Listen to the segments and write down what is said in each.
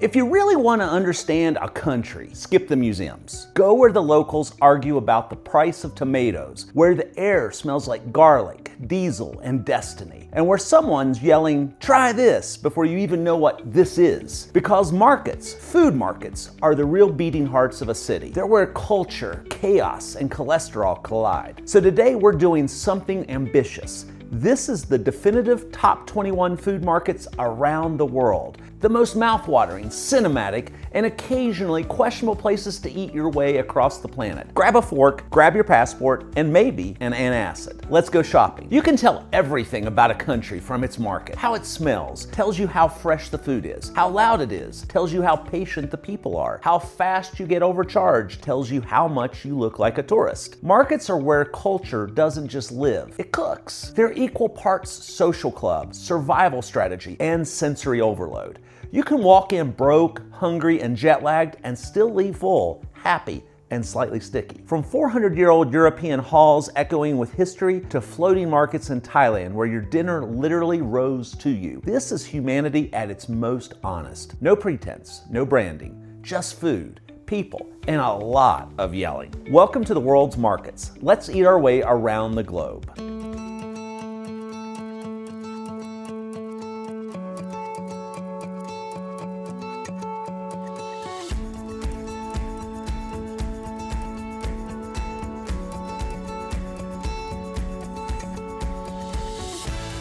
If you really want to understand a country, skip the museums. Go where the locals argue about the price of tomatoes, where the air smells like garlic, diesel, and destiny, and where someone's yelling, "Try this," before you even know what this is. Because markets, food markets, are the real beating hearts of a city. They're where culture, chaos, and cholesterol collide. So today we're doing something ambitious. This is the definitive top 21 food markets around the world. The most mouthwatering, cinematic, and occasionally questionable places to eat your way across the planet. Grab a fork, grab your passport, and maybe an antacid. Let's go shopping. You can tell everything about a country from its market. How it smells tells you how fresh the food is. How loud it is tells you how patient the people are. How fast you get overcharged tells you how much you look like a tourist. Markets are where culture doesn't just live, it cooks. They're equal parts social club, survival strategy, and sensory overload. You can walk in broke, hungry, and jet-lagged and still leave full, happy, and slightly sticky. From 400-year-old European halls echoing with history to floating markets in Thailand where your dinner literally rose to you. This is humanity at its most honest. No pretense, no branding, just food, people, and a lot of yelling. Welcome to the world's markets. Let's eat our way around the globe.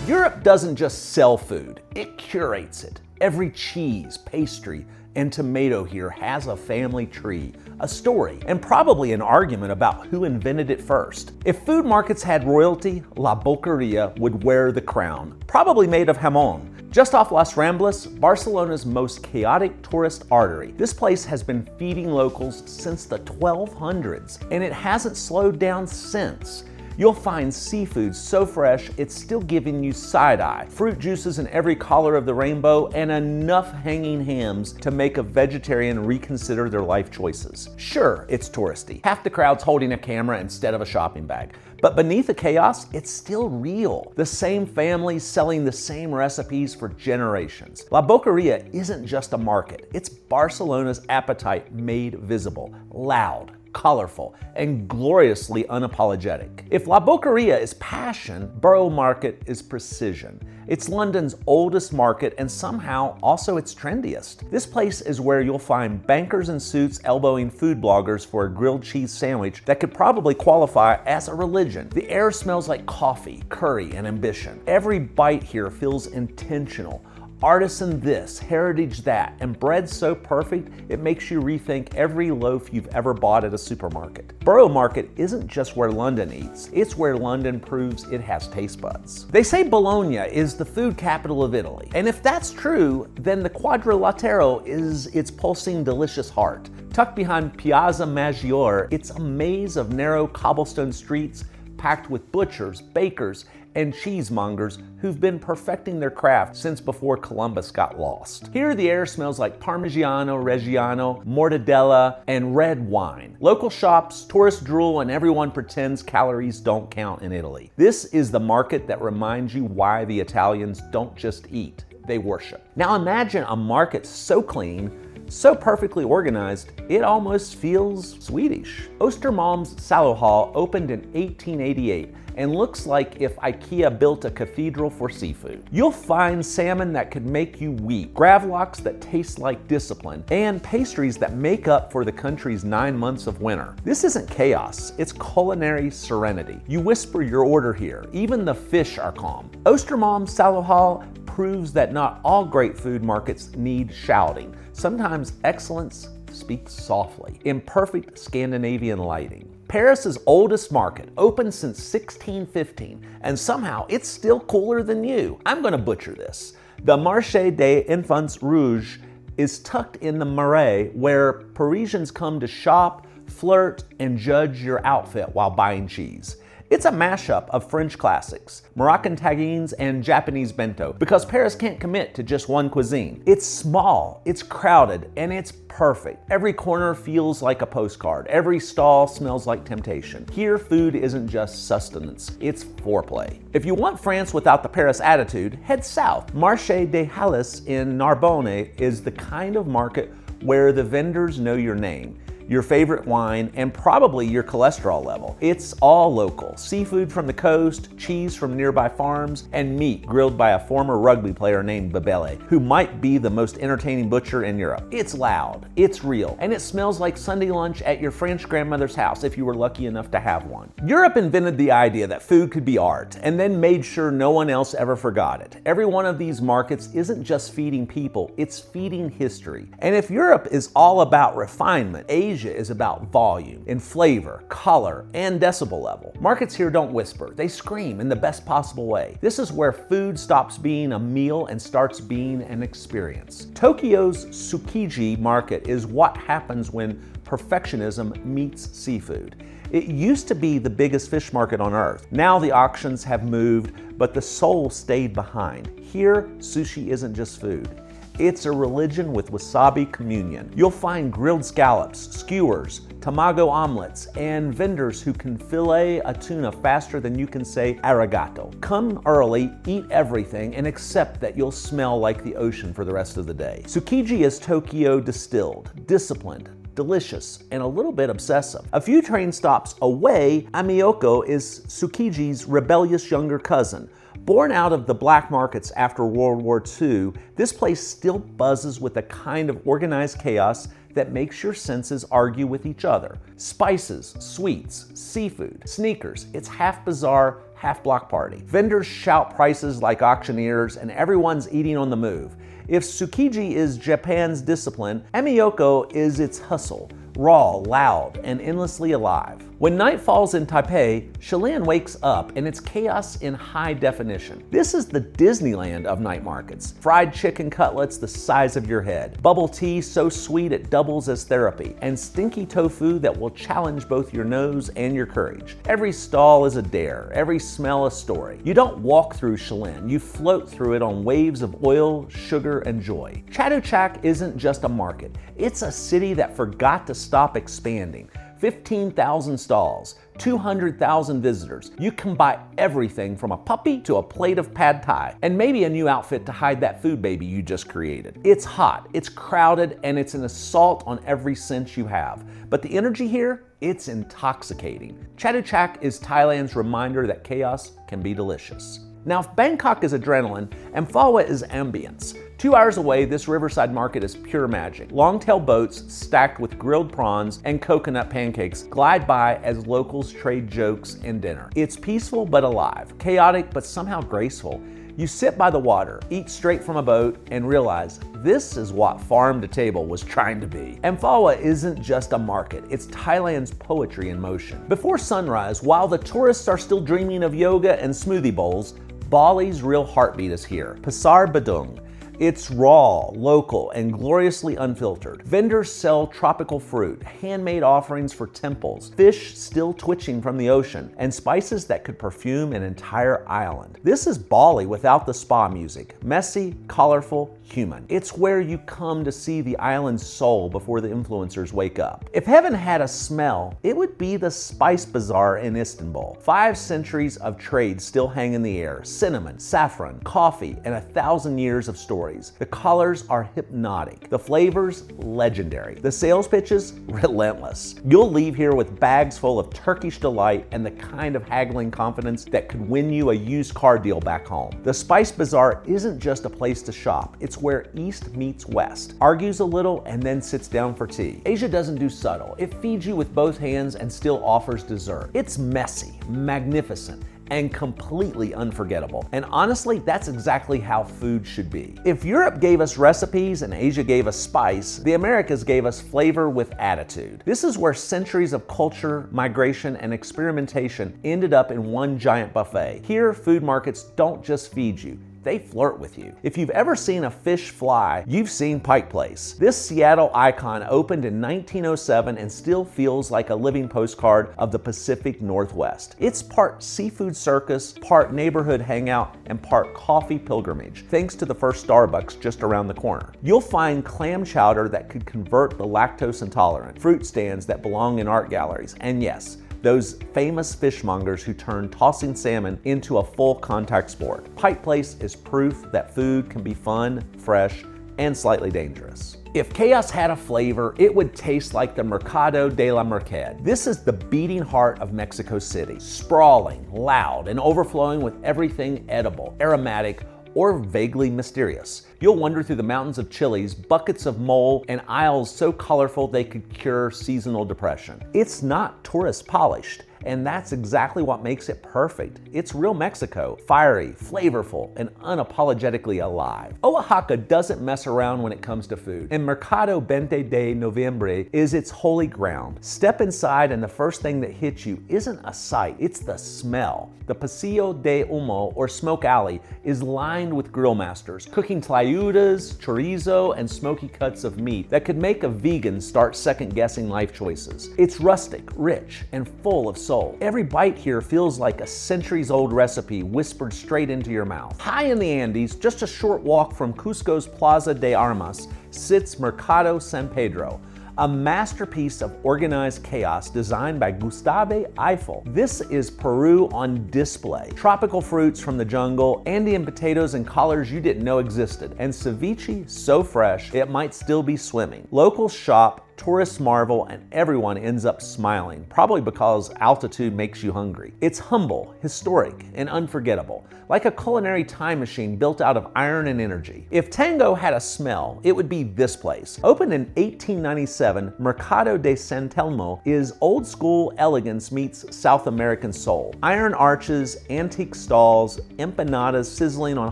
Europe doesn't just sell food, it curates it. Every cheese, pastry, and tomato here has a family tree, a story, and probably an argument about who invented it first. If food markets had royalty, La Boqueria would wear the crown, probably made of jamón. Just off Las Ramblas, Barcelona's most chaotic tourist artery. This place has been feeding locals since the 1200s, and it hasn't slowed down since. You'll find seafood so fresh, it's still giving you side-eye, fruit juices in every color of the rainbow, and enough hanging hams to make a vegetarian reconsider their life choices. Sure, it's touristy. Half the crowd's holding a camera instead of a shopping bag. But beneath the chaos, it's still real. The same families selling the same recipes for generations. La Boqueria isn't just a market, it's Barcelona's appetite made visible, loud, colorful, and gloriously unapologetic. If La Boqueria is passion, Borough Market is precision. It's London's oldest market and somehow also its trendiest. This place is where you'll find bankers in suits elbowing food bloggers for a grilled cheese sandwich that could probably qualify as a religion. The air smells like coffee, curry, and ambition. Every bite here feels intentional. Artisan this, heritage that, and bread so perfect it makes you rethink every loaf you've ever bought at a supermarket. Borough Market isn't just where London eats, it's where London proves it has taste buds. They say Bologna is the food capital of Italy, and if that's true, then the Quadrilatero is its pulsing, delicious heart. Tucked behind Piazza Maggiore, it's a maze of narrow cobblestone streets packed with butchers, bakers, and cheesemongers who've been perfecting their craft since before Columbus got lost. Here the air smells like Parmigiano Reggiano, mortadella, and red wine. Local shops, tourist drool, and everyone pretends calories don't count in Italy. This is the market that reminds you why the Italians don't just eat, they worship. Now imagine a market so clean, so perfectly organized, it almost feels Swedish. Östermalm's Saluhall opened in 1888 and looks like if IKEA built a cathedral for seafood. You'll find salmon that could make you weep, gravlax that taste like discipline, and pastries that make up for the country's 9 months of winter. This isn't chaos, it's culinary serenity. You whisper your order here, even the fish are calm. Östermalm's Saluhall proves that not all great food markets need shouting. Sometimes excellence speaks softly, in perfect Scandinavian lighting. Paris's oldest market, opened since 1615, and somehow it's still cooler than you. I'm gonna butcher this. The Marché des Enfants Rouges is tucked in the Marais, where Parisians come to shop, flirt, and judge your outfit while buying cheese. It's a mashup of French classics, Moroccan tagines, and Japanese bento, because Paris can't commit to just one cuisine. It's small, it's crowded, and it's perfect. Every corner feels like a postcard. Every stall smells like temptation. Here, food isn't just sustenance, it's foreplay. If you want France without the Paris attitude, head south. Marché des Halles in Narbonne is the kind of market where the vendors know your name, your favorite wine, and probably your cholesterol level. It's all local. Seafood from the coast, cheese from nearby farms, and meat grilled by a former rugby player named Babele, who might be the most entertaining butcher in Europe. It's loud, it's real, and it smells like Sunday lunch at your French grandmother's house if you were lucky enough to have one. Europe invented the idea that food could be art, and then made sure no one else ever forgot it. Every one of these markets isn't just feeding people, it's feeding history. And if Europe is all about refinement, Asia is about volume in flavor, color, and decibel level. Markets here don't whisper, they scream in the best possible way. This is where food stops being a meal and starts being an experience. Tokyo's Tsukiji market is what happens when perfectionism meets seafood. It used to be the biggest fish market on earth. Now the auctions have moved, but the soul stayed behind. Here, sushi isn't just food. It's a religion with wasabi communion. You'll find grilled scallops, skewers, tamago omelets, and vendors who can fillet a tuna faster than you can say arigato. Come early, eat everything, and accept that you'll smell like the ocean for the rest of the day. Tsukiji is Tokyo distilled, disciplined, delicious, and a little bit obsessive. A few train stops away, Amiyoko is Tsukiji's rebellious younger cousin. Born out of the black markets after World War II, this place still buzzes with a kind of organized chaos that makes your senses argue with each other. Spices, sweets, seafood, sneakers, it's half bazaar, half block party. Vendors shout prices like auctioneers, and everyone's eating on the move. If Tsukiji is Japan's discipline, Amiyoko is its hustle, raw, loud, and endlessly alive. When night falls in Taipei, Shilan wakes up and it's chaos in high definition. This is the Disneyland of night markets. Fried chicken cutlets the size of your head, bubble tea so sweet it doubles as therapy, and stinky tofu that will challenge both your nose and your courage. Every stall is a dare, every smell a story. You don't walk through Shilan, you float through it on waves of oil, sugar, and joy. Chatuchak isn't just a market, it's a city that forgot to stop expanding. 15,000 stalls, 200,000 visitors. You can buy everything from a puppy to a plate of pad thai, and maybe a new outfit to hide that food baby you just created. It's hot, it's crowded, and it's an assault on every sense you have. But the energy here, it's intoxicating. Chatuchak is Thailand's reminder that chaos can be delicious. Now, if Bangkok is adrenaline, Amphoe is ambience. 2 hours away, this riverside market is pure magic. Long-tail boats stacked with grilled prawns and coconut pancakes glide by as locals trade jokes and dinner. It's peaceful but alive, chaotic but somehow graceful. You sit by the water, eat straight from a boat, and realize this is what farm to table was trying to be. Amphoe isn't just a market, it's Thailand's poetry in motion. Before sunrise, while the tourists are still dreaming of yoga and smoothie bowls, Bali's real heartbeat is here, Pasar Badung. It's raw, local, and gloriously unfiltered. Vendors sell tropical fruit, handmade offerings for temples, fish still twitching from the ocean, and spices that could perfume an entire island. This is Bali without the spa music. Messy, colorful, human. It's where you come to see the island's soul before the influencers wake up. If heaven had a smell, it would be the Spice Bazaar in Istanbul. 5 centuries of trade still hang in the air. Cinnamon, saffron, coffee, and 1,000 years of stories. The colors are hypnotic. The flavors, legendary. The sales pitches, relentless. You'll leave here with bags full of Turkish delight and the kind of haggling confidence that could win you a used car deal back home. The Spice Bazaar isn't just a place to shop. It's where East meets West, argues a little, and then sits down for tea. Asia doesn't do subtle. It feeds you with both hands and still offers dessert. It's messy, magnificent, and completely unforgettable. And honestly, that's exactly how food should be. If Europe gave us recipes and Asia gave us spice, the Americas gave us flavor with attitude. This is where centuries of culture, migration, and experimentation ended up in one giant buffet. Here, food markets don't just feed you, they flirt with you. If you've ever seen a fish fly, you've seen Pike Place. This Seattle icon opened in 1907 and still feels like a living postcard of the Pacific Northwest. It's part seafood circus, part neighborhood hangout, and part coffee pilgrimage, thanks to the first Starbucks just around the corner. You'll find clam chowder that could convert the lactose intolerant, fruit stands that belong in art galleries, and yes, those famous fishmongers who turn tossing salmon into a full contact sport. Pike Place is proof that food can be fun, fresh, and slightly dangerous. If chaos had a flavor, it would taste like the Mercado de la Merced. This is the beating heart of Mexico City, sprawling, loud, and overflowing with everything edible, aromatic, or vaguely mysterious. You'll wander through the mountains of chilies, buckets of mole, and aisles so colorful they could cure seasonal depression. It's not tourist polished, and that's exactly what makes it perfect. It's real Mexico, fiery, flavorful, and unapologetically alive. Oaxaca doesn't mess around when it comes to food, and Mercado 20 de Noviembre is its holy ground. Step inside and the first thing that hits you isn't a sight, it's the smell. The Pasillo de Humo, or Smoke Alley, is lined with grill masters, cooking tlayudas, chorizo, and smoky cuts of meat that could make a vegan start second-guessing life choices. It's rustic, rich, and full of soul. Every bite here feels like a centuries-old recipe whispered straight into your mouth. High in the Andes, just a short walk from Cusco's Plaza de Armas, sits Mercado San Pedro, a masterpiece of organized chaos designed by Gustave Eiffel. This is Peru on display. Tropical fruits from the jungle, Andean potatoes and collards you didn't know existed, and ceviche so fresh it might still be swimming. Locals shop, tourists marvel, and everyone ends up smiling, probably because altitude makes you hungry. It's humble, historic, and unforgettable, like a culinary time machine built out of iron and energy. If tango had a smell, it would be this place. Opened in 1897, Mercado de San Telmo is old school elegance meets South American soul. Iron arches, antique stalls, empanadas sizzling on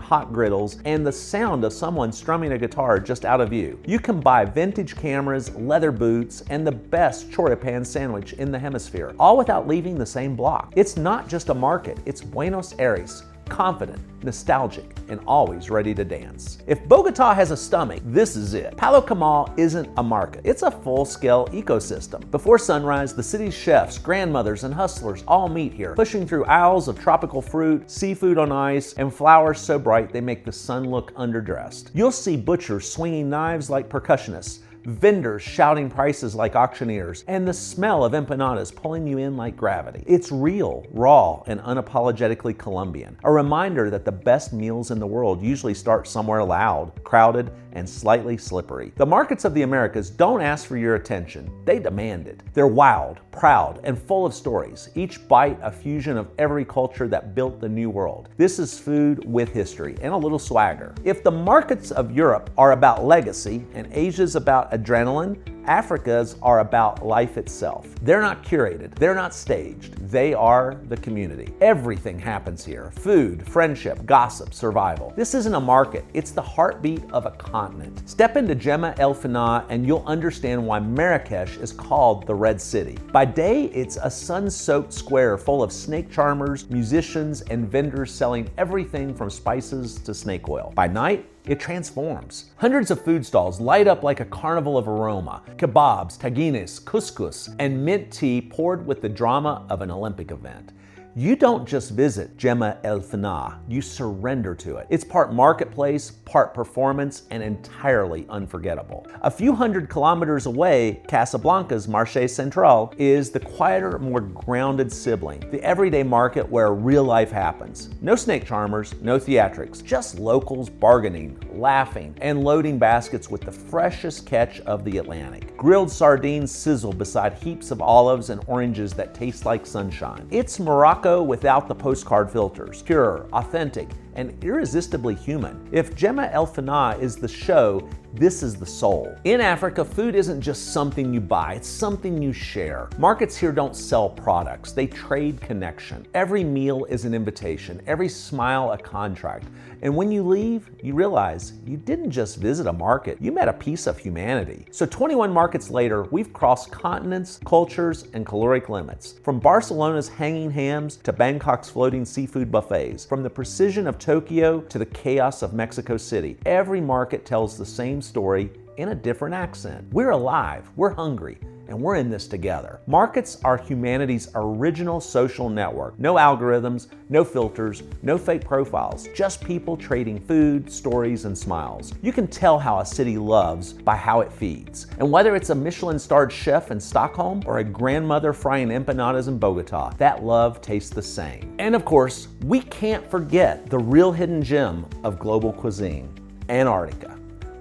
hot griddles, and the sound of someone strumming a guitar just out of view. You can buy vintage cameras, leather boots, and the best choripan sandwich in the hemisphere, all without leaving the same block. It's not just a market, it's Buenos Aires, confident, nostalgic, and always ready to dance. If Bogota has a stomach, this is it. Palo Camal isn't a market, it's a full-scale ecosystem. Before sunrise, the city's chefs, grandmothers, and hustlers all meet here, pushing through aisles of tropical fruit, seafood on ice, and flowers so bright they make the sun look underdressed. You'll see butchers swinging knives like percussionists, vendors shouting prices like auctioneers, and the smell of empanadas pulling you in like gravity. It's real, raw, and unapologetically Colombian. A reminder that the best meals in the world usually start somewhere loud, crowded, and slightly slippery. The markets of the Americas don't ask for your attention, they demand it. They're wild, proud, and full of stories, each bite a fusion of every culture that built the new world. This is food with history and a little swagger. If the markets of Europe are about legacy and Asia's about adrenaline, Africa's are about life itself. They're not curated, they're not staged, they are the community. Everything happens here: food, friendship, gossip, survival. This isn't a market, it's the heartbeat of a continent. Step into Gemma El Fana and you'll understand why Marrakesh is called the Red City. By day, it's a sun-soaked square full of snake charmers, musicians, and vendors selling everything from spices to snake oil. By night, it transforms. Hundreds of food stalls light up like a carnival of aroma. Kebabs, tagines, couscous, and mint tea poured with the drama of an Olympic event. You don't just visit Gemma El Fana, you surrender to it. It's part marketplace, part performance, and entirely unforgettable. A few hundred kilometers away, Casablanca's Marché Central is the quieter, more grounded sibling, the everyday market where real life happens. No snake charmers, no theatrics, just locals bargaining, laughing, and loading baskets with the freshest catch of the Atlantic. Grilled sardines sizzle beside heaps of olives and oranges that taste like sunshine. It's Morocco without the postcard filters, pure, authentic, and irresistibly human. If Gemma El Fana is the show, this is the soul. In Africa, food isn't just something you buy, it's something you share. Markets here don't sell products, they trade connection. Every meal is an invitation, every smile a contract. And when you leave, you realize you didn't just visit a market, you met a piece of humanity. So 21 markets later, we've crossed continents, cultures, and caloric limits. From Barcelona's hanging hams to Bangkok's floating seafood buffets, from the precision of Tokyo to the chaos of Mexico City, every market tells the same story in a different accent. We're alive, we're hungry, and we're in this together. Markets are humanity's original social network. No algorithms, no filters, no fake profiles, just people trading food, stories, and smiles. You can tell how a city loves by how it feeds. And whether it's a Michelin-starred chef in Stockholm or a grandmother frying empanadas in Bogota, that love tastes the same. And of course, we can't forget the real hidden gem of global cuisine, Antarctica.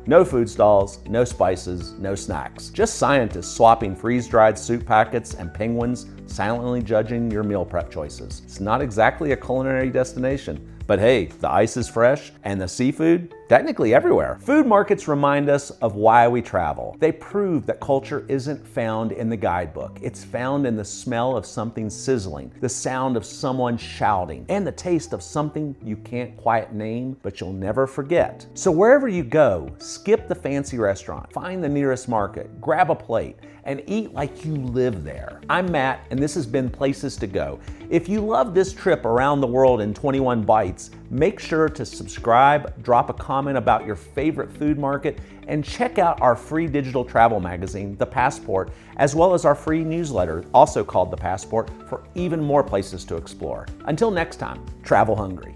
No food stalls, no spices, no snacks. Just scientists swapping freeze-dried soup packets and penguins silently judging your meal prep choices. It's not exactly a culinary destination, but hey, the ice is fresh and the seafood, technically everywhere. Food markets remind us of why we travel. They prove that culture isn't found in the guidebook. It's found in the smell of something sizzling, the sound of someone shouting, and the taste of something you can't quite name, but you'll never forget. So wherever you go, skip the fancy restaurant, find the nearest market, grab a plate, and eat like you live there. I'm Matt, and this has been Places to Go. If you love this trip around the world in 21 bites, make sure to subscribe, drop a comment about your favorite food market, and check out our free digital travel magazine, The Passport, as well as our free newsletter, also called The Passport, for even more places to explore. Until next time, travel hungry.